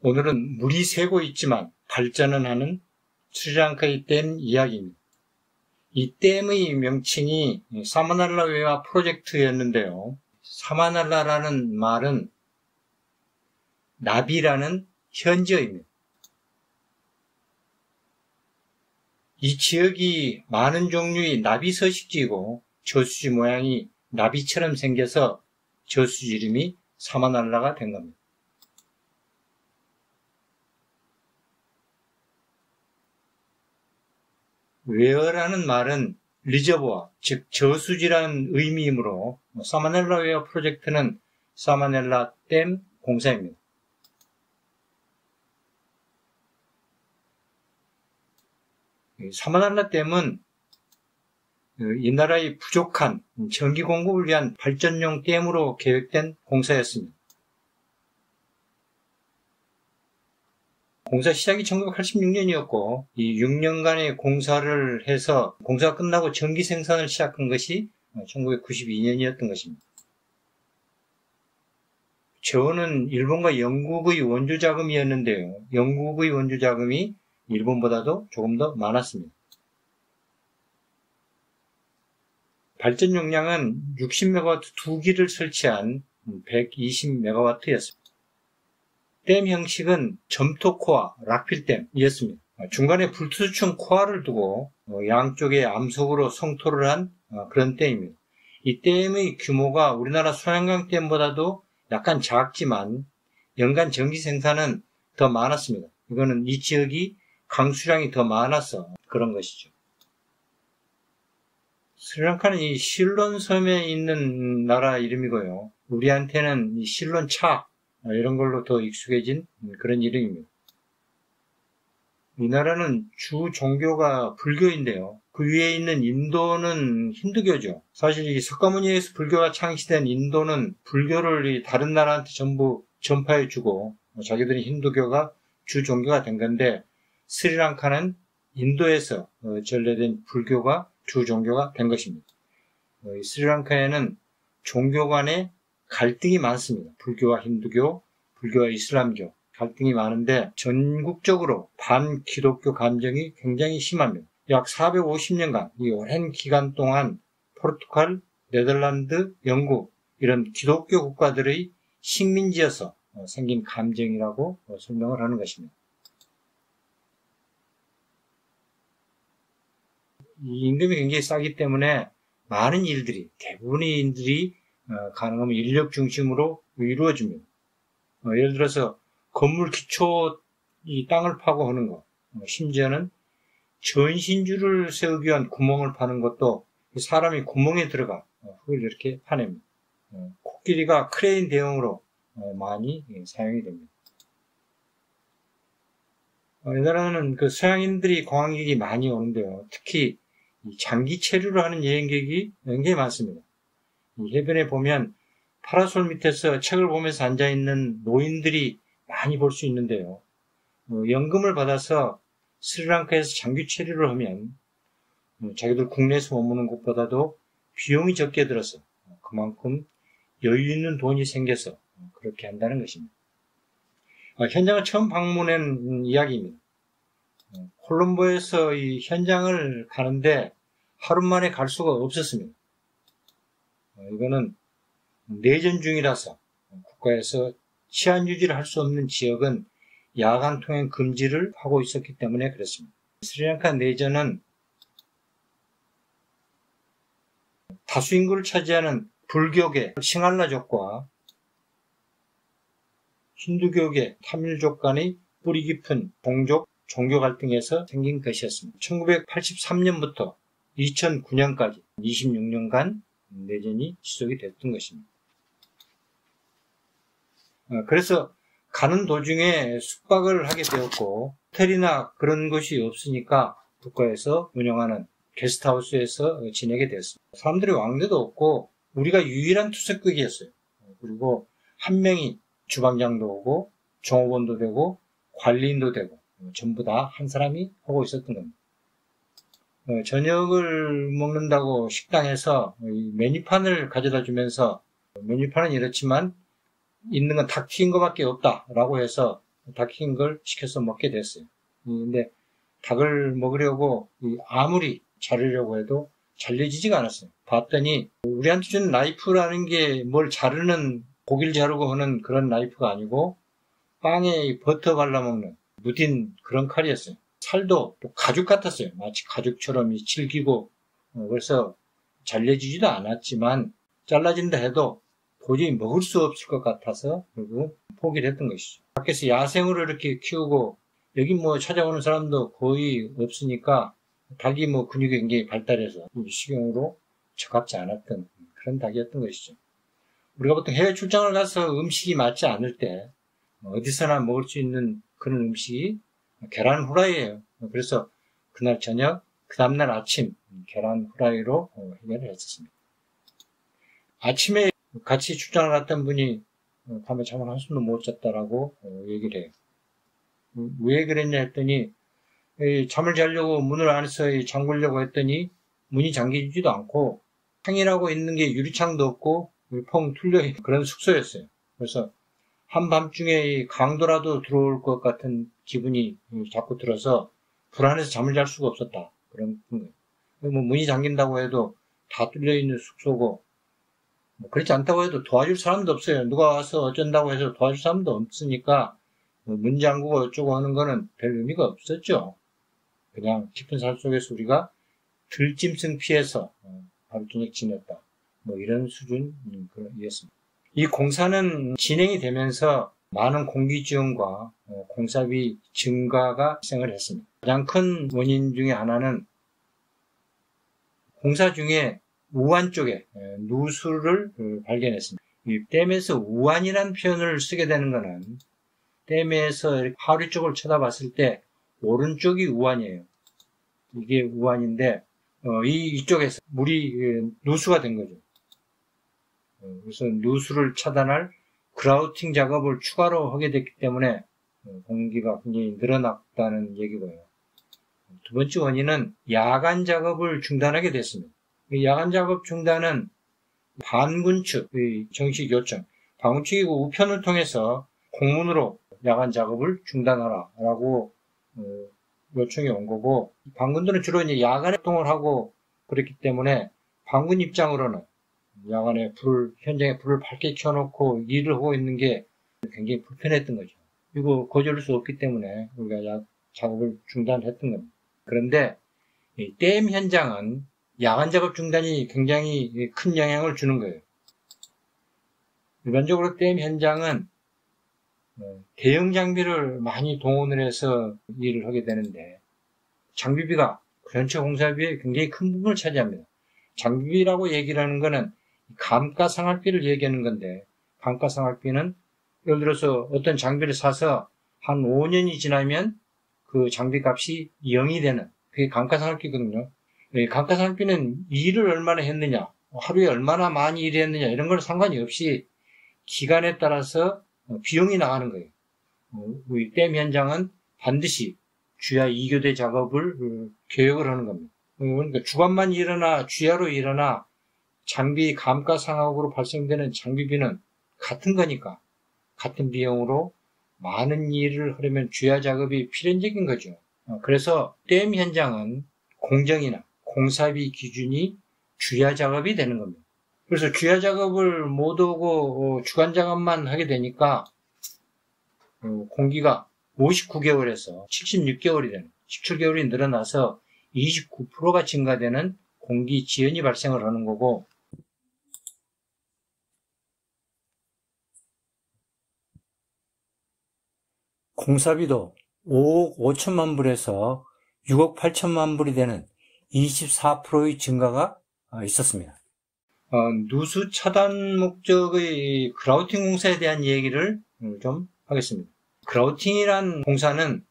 오늘은 물이 새고 있지만 발전은 하는 스리랑카의 댐 이야기입니다. 이 댐의 명칭이 사마날라 외화 프로젝트였는데요. 사마날라라는 말은 나비라는 현지어입니다. 이 지역이 많은 종류의 나비 서식지이고 저수지 모양이 나비처럼 생겨서 저수지 이름이 사마날라가 된 겁니다. 웨어라는 말은 리저보아, 즉 저수지라는 의미이므로 사마넬라 웨어 프로젝트는 사마넬라 댐 공사입니다. 사마넬라 댐은 이 나라의 부족한 전기 공급을 위한 발전용 댐으로 계획된 공사였습니다. 공사 시작이 1986년이었고 이 6년간의 공사를 해서 공사가 끝나고 전기 생산을 시작한 것이 1992년이었던 것입니다. 저는 일본과 영국의 원조 자금이었는데요. 영국의 원조 자금이 일본보다도 조금 더 많았습니다. 발전 용량은 60MW 2기를 설치한 120MW였습니다. 댐 형식은 점토 코어, 락필댐이었습니다. 중간에 불투수층 코어를 두고 양쪽에 암석으로 성토를 한 그런 댐입니다. 이 댐의 규모가 우리나라 소양강 댐보다도 약간 작지만 연간 전기 생산은 더 많았습니다. 이거는 이 지역이 강수량이 더 많아서 그런 것이죠. 스리랑카는 이 실론 섬에 있는 나라 이름이고요. 우리한테는 이 실론 차 이런 걸로 더 익숙해진 그런 이름입니다. 이 나라는 주 종교가 불교인데요. 그 위에 있는 인도는 힌두교죠. 사실 이 석가모니에서 불교가 창시된 인도는 불교를 다른 나라한테 전부 전파해주고 자기들이 힌두교가 주 종교가 된 건데 스리랑카는 인도에서 전래된 불교가 주 종교가 된 것입니다. 스리랑카에는 종교 간의 갈등이 많습니다. 불교와 힌두교, 불교와 이슬람교 갈등이 많은데 전국적으로 반기독교 감정이 굉장히 심합니다. 약 450년간 이 오랜 기간 동안 포르투갈, 네덜란드, 영국 이런 기독교 국가들의 식민지여서 생긴 감정이라고 설명을 하는 것입니다. 이 임금이 굉장히 싸기 때문에 많은 일들이, 대부분의 일들이 가능하면 인력 중심으로 이루어집니다. 예를 들어서 건물 기초 이 땅을 파고 하는 것, 심지어는 전신주를 세우기 위한 구멍을 파는 것도 사람이 구멍에 들어가 그걸 이렇게 파냅니다. 코끼리가 크레인 대용으로 많이 사용이 됩니다. 이 나라는 그 서양인들이 관광객이 많이 오는데요. 특히 장기 체류를 하는 여행객이 굉장히 많습니다. 이 해변에 보면 파라솔 밑에서 책을 보면서 앉아있는 노인들이 많이 볼 수 있는데요. 연금을 받아서 스리랑카에서 장기 체류를 하면 자기들 국내에서 머무는 것보다도 비용이 적게 들어서 그만큼 여유 있는 돈이 생겨서 그렇게 한다는 것입니다. 현장을 처음 방문한 이야기입니다. 콜롬보에서 이 현장을 가는데 하루 만에 갈 수가 없었습니다. 이거는 내전 중이라서 국가에서 치안 유지를 할 수 없는 지역은 야간 통행 금지를 하고 있었기 때문에 그렇습니다. 스리랑카 내전은 다수 인구를 차지하는 불교계 싱할라족과 힌두교계 타밀족 간의 뿌리 깊은 동족 종교 갈등에서 생긴 것이었습니다. 1983년부터 2009년까지 26년간 내전이 지속이 됐던 것입니다. 그래서 가는 도중에 숙박을 하게 되었고 호텔이나 그런 곳이 없으니까 국가에서 운영하는 게스트하우스에서 지내게 되었습니다. 사람들이 왕래도 없고 우리가 유일한 투숙객이었어요. 그리고 한 명이 주방장도 오고 종업원도 되고 관리인도 되고 전부 다 한 사람이 하고 있었던 겁니다. 저녁을 먹는다고 식당에서 메뉴판을 가져다 주면서 메뉴판은 이렇지만 있는 건 닭 튀긴 것밖에 없다라고 해서 닭 익힌 걸 시켜서 먹게 됐어요. 근데 닭을 먹으려고 아무리 자르려고 해도 잘려지지가 않았어요. 봤더니 우리한테 준 나이프라는 게 뭘 자르는, 고기를 자르고 하는 그런 나이프가 아니고 빵에 버터 발라먹는 무딘 그런 칼이었어요. 살도 가죽 같았어요. 마치 가죽처럼 질기고, 그래서 잘려지지도 않았지만 잘라진다 해도 도저히 먹을 수 없을 것 같아서 결국 포기를 했던 것이죠. 밖에서 야생으로 이렇게 키우고 여기 뭐 찾아오는 사람도 거의 없으니까 닭이 뭐 근육이 굉장히 발달해서 식용으로 적합지 않았던 그런 닭이었던 것이죠. 우리가 보통 해외 출장을 가서 음식이 맞지 않을 때 어디서나 먹을 수 있는 그런 음식이 계란 후라이예요. 그래서 그날 저녁, 그 다음날 아침 계란 후라이로 해결을 했었습니다. 아침에 같이 출장을 갔던 분이 밤에 잠을 한숨도 못 잤다라고 얘기를 해요. 왜 그랬냐 했더니 잠을 자려고 문을 안에서 잠그려고 했더니 문이 잠기지도 않고 창이라고 있는 게 유리창도 없고 펑 뚫려 그런 숙소였어요. 그래서 한밤중에 강도라도 들어올 것 같은 기분이 자꾸 들어서 불안해서 잠을 잘 수가 없었다. 그런 거예요. 뭐 문이 잠긴다고 해도 다 뚫려 있는 숙소고, 그렇지 않다고 해도 도와줄 사람도 없어요. 누가 와서 어쩐다고 해서 도와줄 사람도 없으니까 문 잠그고 어쩌고 하는 거는 별 의미가 없었죠. 그냥 깊은 산 속에서 우리가 들짐승 피해서 하루 저녁 지냈다. 뭐 이런 수준이었습니다. 이 공사는 진행이 되면서 많은 공기지원과 공사비 증가가 발생을 했습니다. 가장 큰 원인 중에 하나는 공사 중에 우안 쪽에 누수를 발견했습니다. 이 댐에서 우안이라는 표현을 쓰게 되는 것은 댐에서 하류 쪽을 쳐다봤을 때 오른쪽이 우안이에요. 이게 우안인데 이쪽에서 물이 누수가 된 거죠. 그래서 누수를 차단할 그라우팅 작업을 추가로 하게 됐기 때문에 공기가 굉장히 늘어났다는 얘기고요. 두 번째 원인은 야간 작업을 중단하게 됐습니다. 야간 작업 중단은 반군 측의 정식 요청, 반군 측이 우편을 통해서 공문으로 야간 작업을 중단하라라고 요청이 온 거고, 반군들은 주로 이제 야간 활동을 하고 그랬기 때문에 반군 입장으로는 야간에 현장에 불을 밝게 켜놓고 일을 하고 있는 게 굉장히 불편했던 거죠. 이거 거절할 수 없기 때문에 우리가 작업을 중단했던 겁니다. 그런데 이 댐 현장은 야간 작업 중단이 굉장히 큰 영향을 주는 거예요. 일반적으로 댐 현장은 대형 장비를 많이 동원을 해서 일을 하게 되는데 장비비가 전체 공사비의 굉장히 큰 부분을 차지합니다. 장비비라고 얘기를 하는 거는 감가상각비를 얘기하는 건데, 감가상각비는 예를 들어서 어떤 장비를 사서 한 5년이 지나면 그 장비 값이 0이 되는, 그게 감가상각비거든요. 감가상각비는 일을 얼마나 했느냐, 하루에 얼마나 많이 일했느냐 이런 건 상관이 없이 기간에 따라서 비용이 나가는 거예요. 우리 댐 현장은 반드시 주야 2교대 작업을 계획을 하는 겁니다. 그러니까 주간만 일어나 주야로 일어나 장비 감가상각으로 발생되는 장비비는 같은 거니까 같은 비용으로 많은 일을 하려면 주야 작업이 필연적인 거죠. 그래서 댐 현장은 공정이나 공사비 기준이 주야 작업이 되는 겁니다. 그래서 주야 작업을 못 하고 주간 작업만 하게 되니까 공기가 59개월에서 76개월이 되는, 17개월이 늘어나서 29%가 증가되는 공기 지연이 발생을 하는 거고, 공사비도 5억 5천만 불에서 6억 8천만 불이 되는 24%의 증가가 있었습니다. 누수 차단 목적의 그라우팅 공사에 대한 얘기를 좀 하겠습니다. 그라우팅이란 공사는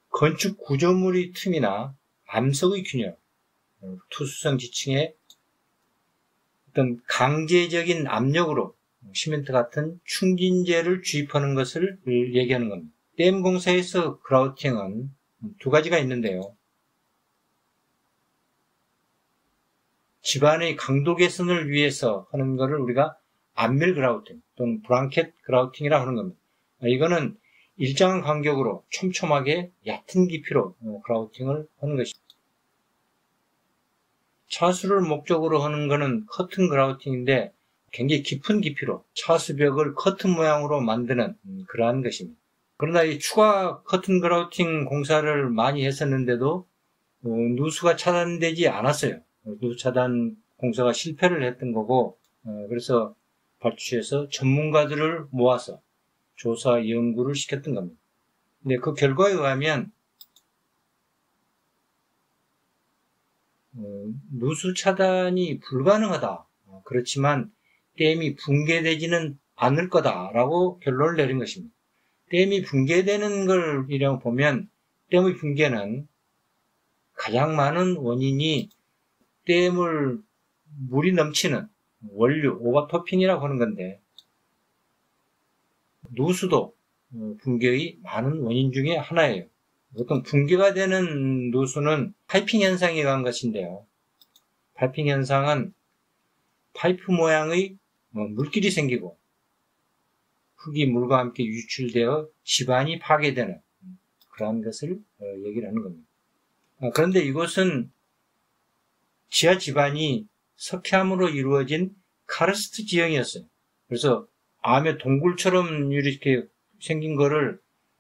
건축 구조물의 틈이나 암석의 균열, 투수성 지층에 어떤 강제적인 압력으로 시멘트 같은 충진제를 주입하는 것을 얘기하는 겁니다. 댐 공사에서 그라우팅은 두 가지가 있는데요. 집안의 강도 개선을 위해서 하는 것을 우리가 안밀 그라우팅 또는 브랑켓 그라우팅이라고 하는 겁니다. 이거는 일정한 간격으로 촘촘하게 얕은 깊이로 그라우팅을 하는 것입니다. 차수를 목적으로 하는 것은 커튼 그라우팅인데 굉장히 깊은 깊이로 차수벽을 커튼 모양으로 만드는 그러한 것입니다. 그러나 이 추가 커튼 그라우팅 공사를 많이 했었는데도 누수가 차단되지 않았어요. 누수 차단 공사가 실패를 했던 거고, 그래서 발주처에서 전문가들을 모아서 조사 연구를 시켰던 겁니다. 근데 그 결과에 의하면 누수 차단이 불가능하다. 그렇지만 댐이 붕괴되지는 않을 거다라고 결론을 내린 것입니다. 댐이 붕괴되는 걸 이라고 보면 댐의 붕괴는 가장 많은 원인이 댐을 물이 넘치는 원류, 오버토핑이라고 하는 건데 누수도 붕괴의 많은 원인 중에 하나예요. 보통 붕괴가 되는 누수는 파이핑 현상에 의한 것인데요. 파이핑 현상은 파이프 모양의 물길이 생기고 흙이 물과 함께 유출되어 지반이 파괴되는 그러한 것을 얘기를 하는 겁니다. 그런데 이곳은 지하 지반이 석회암으로 이루어진 카르스트 지형이었어요. 그래서 암의 동굴처럼 이렇게 생긴 거를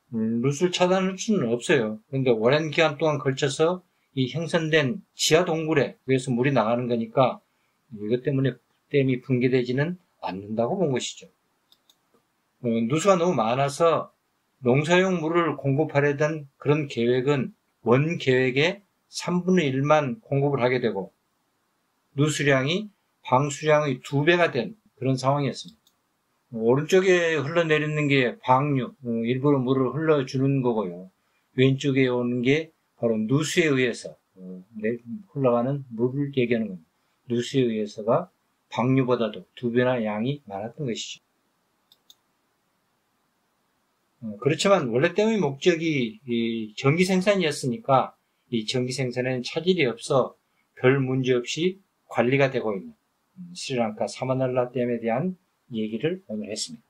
누수를 차단할 수는 없어요. 그런데 오랜 기간 동안 걸쳐서 이 형성된 지하 동굴에 의해서 물이 나가는 거니까 이것 때문에 댐이 붕괴되지는 않는다고 본 것이죠. 누수가 너무 많아서 농사용 물을 공급하려던 그런 계획은 원 계획의 3분의 1만 공급을 하게 되고 누수량이 방수량의 2배가 된 그런 상황이었습니다. 오른쪽에 흘러내리는 게 방류, 일부러 물을 흘러주는 거고요. 왼쪽에 오는 게 바로 누수에 의해서 흘러가는 물을 얘기하는 겁니다. 누수에 의해서가 방류보다도 2배나 양이 많았던 것이죠. 그렇지만 원래 댐의 목적이 이 전기 생산이었으니까 이 전기 생산에는 차질이 없어 별 문제 없이 관리가 되고 있는 스리랑카 사마날라 댐에 대한 얘기를 오늘 했습니다.